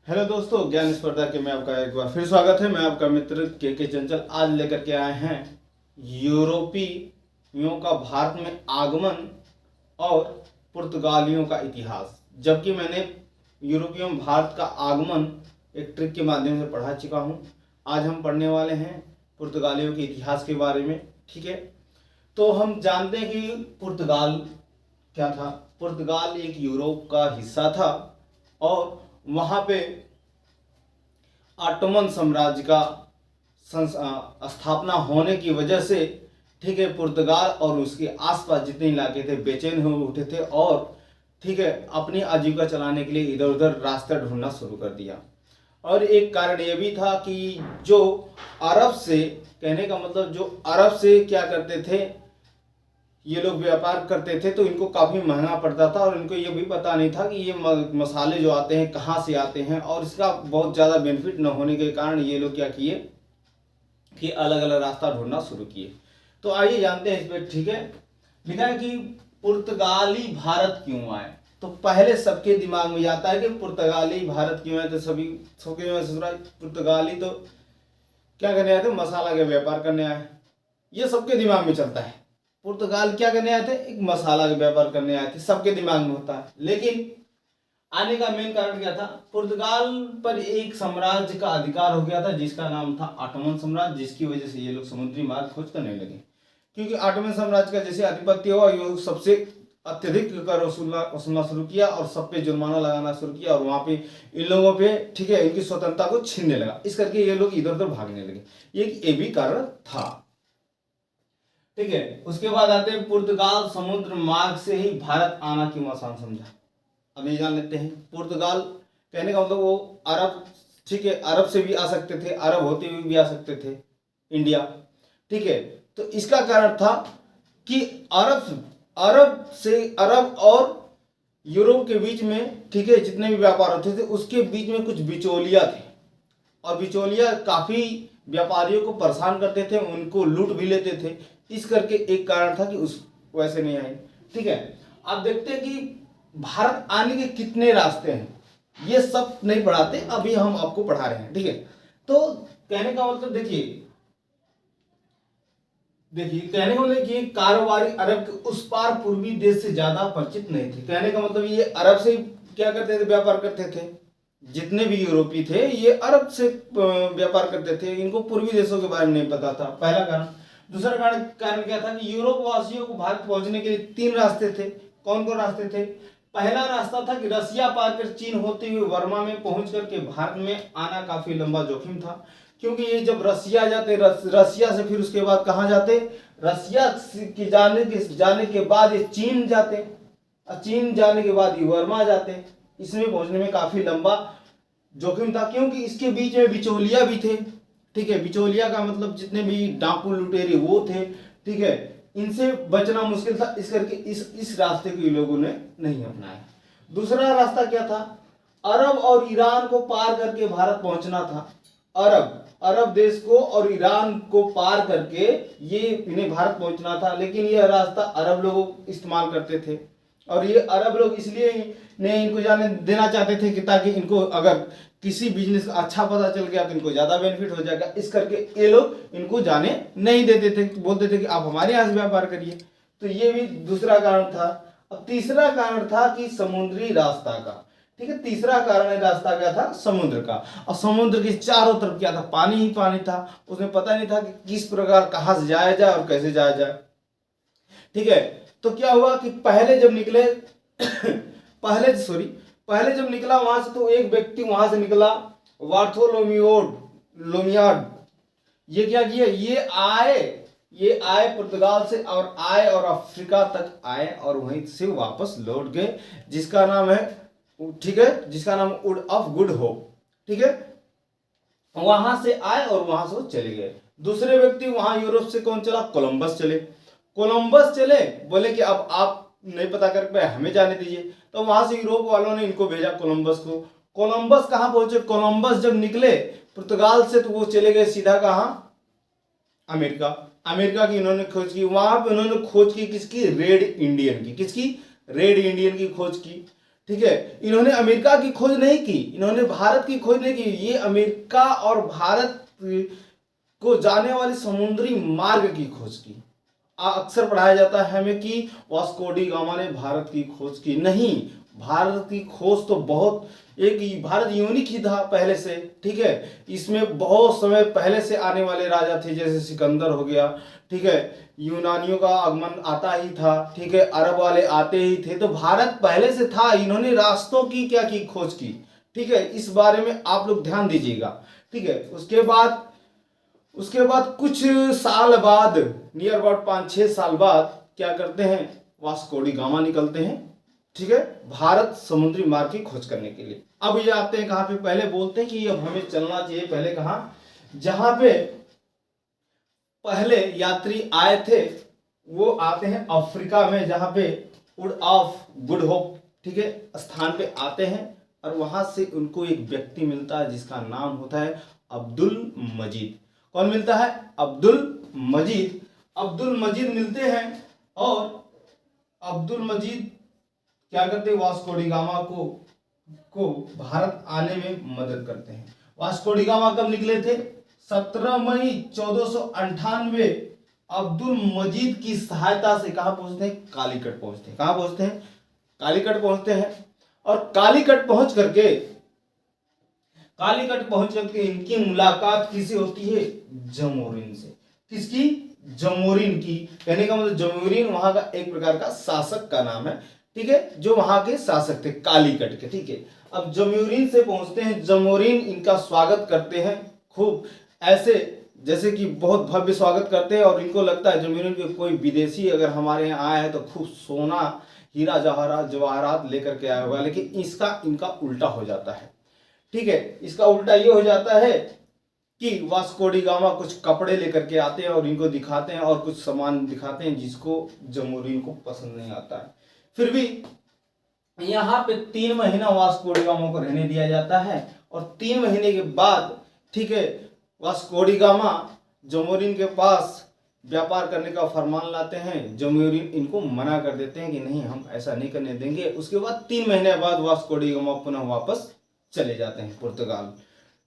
Hello दोस्तों, ज्ञान स्पर्धा के में आपका एक बार फिर स्वागत है। मैं आपका मित्र के चंचल आज लेकर के आए हैं यूरोपियों का भारत में आगमन और पुर्तगालियों का इतिहास। जबकि मैंने यूरोपियों में भारत का आगमन एक ट्रिक के माध्यम से पढ़ा चुका हूं। आज हम पढ़ने वाले हैं पुर्तगालियों के इतिहास के बारे में। ठीक है, तो हम जानते हैं कि पुर्तगाल क्या था। पुर्तगाल एक यूरोप का हिस्सा था और वहाँ पे ऑटोमन साम्राज्य का स्थापना होने की वजह से, ठीक है, पुर्तगाल और उसके आसपास जितने इलाके थे बेचैन हो उठे थे और ठीक है अपनी आजीविका चलाने के लिए इधर उधर रास्ता ढूंढना शुरू कर दिया। और एक कारण ये भी था कि जो अरब से, कहने का मतलब जो अरब से क्या करते थे, ये लोग व्यापार करते थे तो इनको काफ़ी महंगा पड़ता था और इनको ये भी पता नहीं था कि ये मसाले जो आते हैं कहाँ से आते हैं, और इसका बहुत ज़्यादा बेनिफिट न होने के कारण ये लोग क्या किए कि अलग अलग रास्ता ढूंढना शुरू किए। तो आइए जानते हैं इस पर। ठीक है, लिखा है कि पुर्तगाली भारत क्यों आए। तो पहले सबके दिमाग में आता है कि पुर्तगाली भारत क्यों आए, तो सभी सबके पुर्तगाली तो क्या करने आए थे, मसाला का व्यापार करने आए। ये सबके दिमाग में चलता है। पुर्तगाल क्या करने आए थे, एक मसाला का व्यापार करने आए थे, सबके दिमाग में होता है। लेकिन आने का मेन कारण क्या था, पुर्तगाल पर एक साम्राज्य का अधिकार हो गया था जिसका नाम था ऑटोमन साम्राज्य, जिसकी वजह से ये लोग समुद्री मार्ग खोज करने लगे। क्योंकि ऑटोमन साम्राज्य का जैसे अधिपत्य हुआ, ये सबसे अत्यधिक कर वसूलना शुरू किया और सब पे जुर्माना लगाना शुरू किया और वहां पे इन लोगों पे, ठीक है, इनकी स्वतंत्रता को छीनने लगा। इस करके ये लोग इधर उधर भागने लगे। ये भी कारण था। ठीक है, उसके बाद आते हैं पुर्तगाल समुद्र मार्ग से ही भारत आना क्यों आसान समझा। अब ये जान लेते हैं। पुर्तगाल कहने का मतलब वो अरब, ठीक है, अरब से भी आ सकते थे, अरब होते हुए भी आ सकते थे इंडिया। ठीक है, तो इसका कारण था कि अरब और यूरोप के बीच में, ठीक है, जितने भी व्यापार होते थे उसके बीच में कुछ बिचौलिया थे और बिचौलिया काफी व्यापारियों को परेशान करते थे, उनको लूट भी लेते थे। इस करके एक कारण था कि उस वैसे नहीं आए। ठीक है, अब देखते हैं कि भारत आने के कितने रास्ते हैं। ये सब नहीं पढ़ाते, अभी हम आपको पढ़ा रहे हैं। ठीक है, तो कहने का मतलब देखिए कहने का मतलब कि कारोबारी अरब के उस पार पूर्वी देश से ज्यादा परिचित नहीं थे। कहने का मतलब ये अरब से क्या करते थे, व्यापार करते थे। जितने भी यूरोपी थे ये अरब से व्यापार करते थे, इनको पूर्वी देशों के बारे में नहीं पता था, पहला कारण। दूसरा कारण क्या था कि यूरोप वासियों को भारत पहुंचने के लिए 3 रास्ते थे। कौन कौन रास्ते थे। पहला रास्ता था कि रसिया पार कर चीन होते हुए वर्मा में पहुंच करके भारत में आना काफी लंबा जोखिम था, क्योंकि ये जब रसिया जाते, रसिया से फिर उसके बाद कहाँ जाते, रसिया के जाने के बाद ये चीन जाते, चीन जाने के बाद ये वर्मा जाते। इसमें पहुंचने में काफी लंबा जोखिम था क्योंकि इसके बीच में बिचौलिया भी थे। ठीक है, बिचौलिया का मतलब जितने भी डाकू लुटेरे वो थे। ठीक है, इनसे बचना मुश्किल था, इस करके इस रास्ते को लोगों ने नहीं अपनाया। दूसरा रास्ता क्या था, अरब और ईरान को पार करके भारत पहुंचना था। अरब देश को और ईरान को पार करके ये इन्हें भारत पहुंचना था, लेकिन यह रास्ता अरब लोग इस्तेमाल करते थे और ये अरब लोग इसलिए नहीं इनको जाने देना चाहते थे कि ताकि इनको अगर किसी बिजनेस अच्छा पता चल गया तो इनको ज्यादा बेनिफिट हो जाएगा। इस करके ये लोग इनको जाने नहीं देते थे, बोलते थे कि आप हमारे यहाँ से व्यापार करिए। तो ये भी दूसरा कारण था। अब तीसरा कारण था कि समुद्री रास्ता का। ठीक है, तीसरा कारण है रास्ता क्या था, समुद्र का। और समुद्र के चारों तरफ क्या था, पानी ही पानी था। उसमें पता नहीं था कि किस प्रकार कहाँ से जाया जाए और कैसे जाया जाए। ठीक है, तो क्या हुआ कि पहले जब निकला वहां से, तो एक व्यक्ति वहां से निकला, लोमियार्ड। ये क्या किया, ये आए पुर्तगाल से और आए और अफ्रीका तक आए और वहीं से वापस लौट गए, जिसका नाम है, ठीक है, जिसका नाम वुड ऑफ गुड होप। ठीक है, वहां से आए और वहां से चले गए। दूसरे व्यक्ति वहां यूरोप से कौन चला, कोलंबस चले, बोले कि अब आप नहीं पता कर पाए, हमें जाने दीजिए। तो वहां से यूरोप वालों ने इनको भेजा कोलंबस को। कोलंबस कहां पहुंचे, कोलंबस जब निकले पुर्तगाल से तो वो चले गए सीधा कहां, अमेरिका की इन्होंने खोज की। वहां पे उन्होंने खोज की किसकी, रेड इंडियन की खोज की। ठीक है, इन्होंने अमेरिका की खोज नहीं की, इन्होंने भारत की खोज नहीं की, ये अमेरिका और भारत को जाने वाली समुद्री मार्ग की खोज की। अक्सर पढ़ाया जाता है हमें कि वास्को डी गामा ने भारत की खोज की, नहीं, भारत की खोज तो बहुत एक भारत यूनिक ही था पहले से, ठीक है। इसमें बहुत समय पहले से आने वाले राजा थे, जैसे सिकंदर हो गया, ठीक है, यूनानियों का आगमन आता ही था, ठीक है, अरब वाले आते ही थे, तो भारत पहले से था। इन्होंने रास्तों की क्या की खोज की, ठीक है, इस बारे में आप लोग ध्यान दीजिएगा, ठीक है। उसके बाद कुछ साल बाद, नियर अबाउट 5-6 साल बाद क्या करते हैं, वास्को डी गामा निकलते हैं, ठीक है, भारत समुद्री मार्ग की खोज करने के लिए। अब ये आते हैं कहां पे, पहले बोलते हैं कि अब हमें चलना चाहिए पहले कहां, जहां पे पहले यात्री आए थे वो आते हैं अफ्रीका में, जहां पे वुड ऑफ गुड होप, ठीक है, स्थान पे आते हैं, और वहां से उनको एक व्यक्ति मिलता है जिसका नाम होता है अब्दुल मजीद। कौन मिलता है, अब्दुल मजीद। अब्दुल मजीद मिलते हैं, और अब्दुल मजीद क्या करते हैं, वास्को डी गामा को भारत आने में मदद करते हैं। वास्को डी गामा कब निकले थे, 17 मई 1498 अब्दुल मजीद की सहायता से कहां पहुंचते हैं, कालीकट पहुंचते हैं। कहां पहुंचते हैं, कालीकट पहुंचते हैं, और कालीकट पहुंच करके इनकी मुलाकात किसी होती है, जमोरिन से। किसकी, जमोरिन की। कहने का मतलब जमोरिन वहां का एक प्रकार का शासक का नाम है, ठीक है, जो वहां के शासक थे कालीकट के, ठीक है। अब जमोरिन से पहुंचते हैं, जमोरिन इनका स्वागत करते हैं खूब, ऐसे जैसे कि बहुत भव्य स्वागत करते हैं, और इनको लगता है जमोरिन के कोई विदेशी अगर हमारे यहाँ आया है तो खूब सोना हीरा जवाहरात लेकर के आया होगा, लेकिन इनका उल्टा हो जाता है, ठीक है। इसका उल्टा ये हो जाता है कि वास्को डी गामा कुछ कपड़े लेकर के आते हैं और इनको दिखाते हैं, और कुछ सामान दिखाते हैं जिसको जमोरिन को पसंद नहीं आता है। फिर भी यहाँ पे 3 महीना वास्को डी गामा को रहने दिया जाता है, और 3 महीने के बाद, ठीक है, वास्को डी गामा जमोरिन के पास व्यापार करने का फरमान लाते हैं। जमोरिन इनको मना कर देते हैं कि नहीं, हम ऐसा नहीं करने देंगे। उसके बाद 3 महीने बाद वास्को डी गामा पुनः वापस चले जाते हैं पुर्तगाल,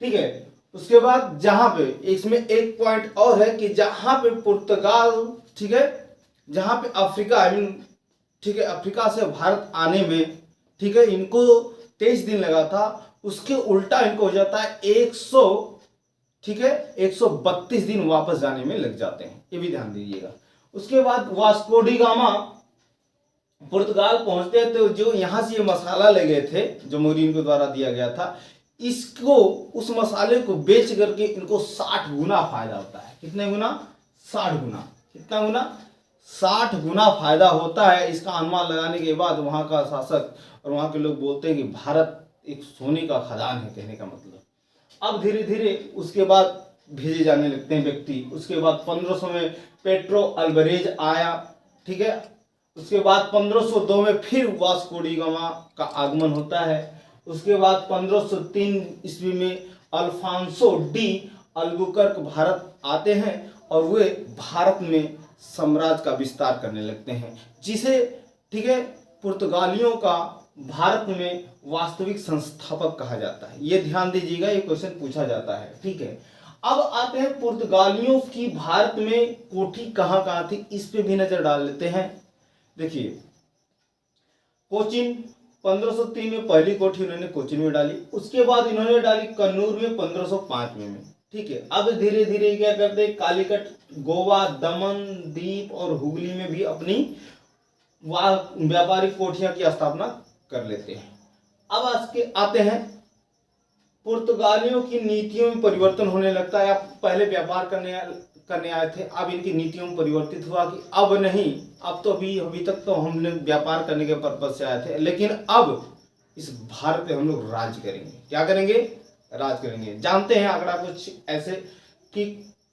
ठीक है। उसके बाद जहां पे इसमें एक पॉइंट और है कि जहां पे पुर्तगाल, ठीक है, जहां पे अफ्रीका, आई मीन, ठीक है, अफ्रीका से भारत आने में, ठीक है, इनको 23 दिन लगा था, उसके उल्टा इनको हो जाता है 132 दिन वापस जाने में लग जाते हैं, ये भी ध्यान दीजिएगा। उसके बाद वास्को डी गामा पुर्तगाल पहुंचते हैं, तो जो यहां से ये मसाला ले गए थे, जो मोरिन के द्वारा दिया गया था, इसको, उस मसाले को बेच करके इनको 60 गुना फायदा होता है। कितने गुना, 60 गुना। कितना गुना, 60 गुना फायदा होता है। इसका अनुमान लगाने के बाद वहां का शासक और वहां के लोग बोलते हैं कि भारत एक सोने का खदान है, कहने का मतलब। अब धीरे धीरे उसके बाद भेजे जाने लगते हैं व्यक्ति। उसके बाद 1500 में पेट्रो अल्बरेज आया, ठीक है। उसके बाद 1502 में फिर वास्को डी गामा का आगमन होता है। उसके बाद 1503 ईस्वी में अल्फांसो डी अल्बुकर्क भारत आते हैं, और वे भारत में साम्राज्य का विस्तार करने लगते हैं, जिसे, ठीक है, पुर्तगालियों का भारत में वास्तविक संस्थापक कहा जाता है। ये ध्यान दीजिएगा, ये क्वेश्चन पूछा जाता है, ठीक है। अब आते हैं पुर्तगालियों की भारत में कोठी कहां कहां थी, इस पे भी नजर डाल लेते हैं। देखिए, कोचिन 1503 में पहली कोठी उन्होंने कोचिन में डाली। उसके बाद इन्होंने डाली कन्नूर में 1505 में, ठीक है। अब धीरे धीरे क्या करते हैं, कालीकट, गोवा, दमन दीप और हुगली में भी अपनी व्यापारिक कोठियां की स्थापना कर लेते हैं। अब आते हैं पुर्तगालियों की नीतियों में परिवर्तन होने लगता है। आप पहले व्यापार करने आए थे, अब इनकी नीतियों में परिवर्तित हुआ कि अब नहीं, अब तो अभी तक तो हम लोग व्यापार करने के पर्पज से आए थे, लेकिन अब इस भारत पे हम लोग राज करेंगे। क्या करेंगे, राज करेंगे। जानते हैं आंकड़ा कुछ ऐसे कि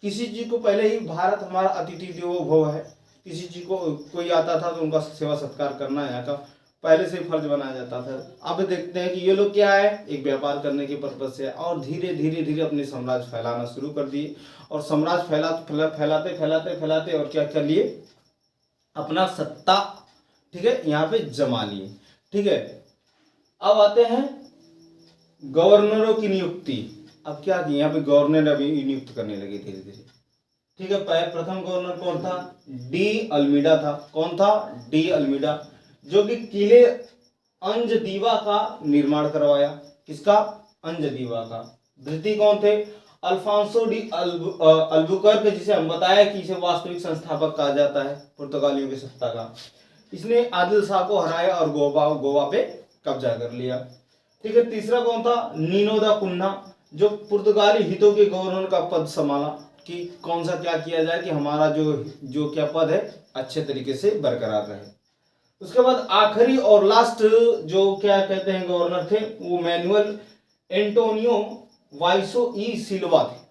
किसी चीज को पहले ही, भारत हमारा अतिथि देवो भव है, किसी चीज को कोई आता था तो उनका सेवा सत्कार करना यहाँ का पहले से ही फर्ज बनाया जाता था। अब देखते हैं कि ये लोग क्या है, एक व्यापार करने के पर्पज से, और धीरे धीरे अपने साम्राज्य फैलाना शुरू कर दिए, और साम्राज्य फैलाते और क्या कर लिए, अपना सत्ता, ठीक है, यहाँ पे जमा लिए, ठीक है। अब आते हैं गवर्नरों की नियुक्ति। अब क्या की यहाँ पे गवर्नर अभी नियुक्त करने लगे धीरे धीरे। ठीक है, प्रथम गवर्नर कौन था? डी अल्मीडा था। कौन था? डी अल्मीडा, जो कि किले अंजदीवा का निर्माण करवाया। किसका? अंजदीवा का। द्वितीय कौन थे? अल्फांसो डी अल्बुकर्क, जिसे हम बताया कि इसे वास्तविक संस्थापक कहा जाता है पुर्तगालियों की सत्ता का। इसने आदिल शाह को हराया और गोवा पे कब्जा कर लिया। ठीक है, तीसरा कौन था? नीनो दा कुन्हा, जो पुर्तगाली हितों के गवर्नर का पद संभाला कि कौन सा क्या किया जाए कि हमारा जो क्या पद है अच्छे तरीके से बरकरार रहे। उसके बाद आखिरी और लास्ट जो क्या कहते हैं गवर्नर थे, वो मैनुअल एंटोनियो वाइसो ई सिल्वा थे।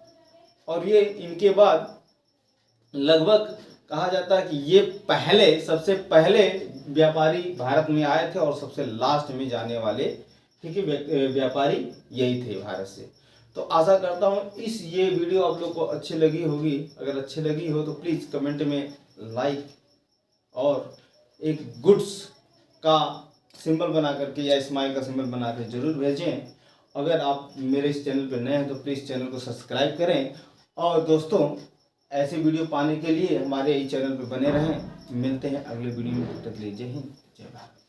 और ये इनके बाद लगभग कहा जाता है कि ये सबसे पहले व्यापारी भारत में आए थे और सबसे लास्ट में जाने वाले, ठीक है, व्यापारी यही थे भारत से। तो आशा करता हूँ ये वीडियो आप लोग को अच्छी लगी होगी। अगर अच्छी लगी हो तो प्लीज़ कमेंट में लाइक और एक गुड्स का सिंबल बना करके या स्माइल का सिंबल बना कर जरूर भेजें। अगर आप मेरे इस चैनल पर नए हैं तो प्लीज़ चैनल को सब्सक्राइब करें। और दोस्तों, ऐसे वीडियो पाने के लिए हमारे इस चैनल पर बने रहें। मिलते हैं अगले वीडियो में, तब तक के लिए जय हिंद, जय भारत।